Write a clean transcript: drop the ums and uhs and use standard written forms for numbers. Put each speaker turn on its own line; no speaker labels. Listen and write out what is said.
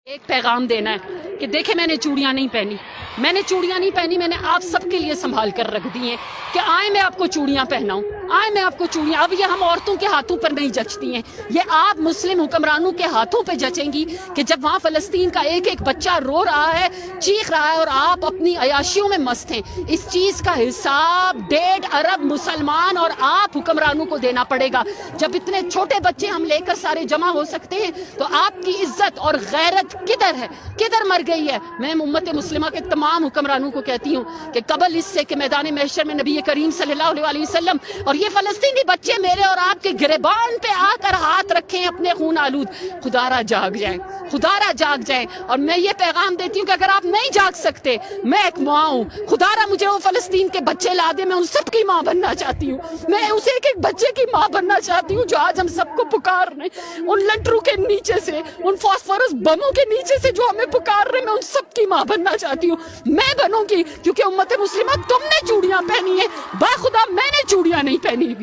ایک پیغام دینا ہے کہ دیکھیں میں نے چوڑیاں نہیں پہنی، میں نے آپ سب کے لیے سنبھال کر رکھ دی ہیں کہ آئیں میں آپ کو چوڑیاں پہناؤں، آئیں میں آپ کو چوڑیاں، اب یہ ہم عورتوں کے ہاتھوں پر نہیں جچتی ہیں، یہ آپ مسلم حکمرانوں کے ہاتھوں پہ جچیں گی کہ جب وہاں فلسطین کا ایک ایک بچہ رو رہا ہے، چیخ رہا ہے اور آپ اپنی عیاشیوں میں مست ہیں۔ اس چیز کا حساب 1.5 ارب مسلمان اور آپ حکمرانوں کو دینا پڑے گا۔ جب اتنے چھوٹے بچے ہم لے کر سارے جمع ہو سکتے ہیں تو آپ کی عزت اور غیرت کدھر ہے، کدھر مر گئی ہے؟ میں امت مسلمہ کے تمام حکمرانوں کو کہتی ہوں کہ قبل اس سے کہ میدان محشر میں نبی کریم صلی اللہ علیہ وسلم اور یہ فلسطینی بچے میرے اور آپ کے گریبان پہ آ کر ہاتھ رکھیں اپنے خون آلود، خدا را جاگ جائیں، خدا را جاگ جائیں۔ اور میں یہ پیغام دیتی ہوں کہ اگر آپ نہیں جاگ سکتے، میں ایک ماں ہوں، خدا را مجھے وہ فلسطین کے بچے لا دے، میں ان سب کی ماں بننا چاہتی ہوں، میں اس ایک ایک بچے کی ماں بننا چاہتی ہوں جو آج ہم سب کو پکار رہے ہیں، ان لنٹروں کے نیچے سے، ان فاسفورس بموں کے نیچے سے جو ہمیں پکار رہے ہیں، میں ان سب کی ماں بننا چاہتی ہوں، میں بنوں گی، کیونکہ امت مسلمہ تم نے چوڑیاں پہنی ہیں، باخدا میں نے چوڑیاں نہیں پہنی۔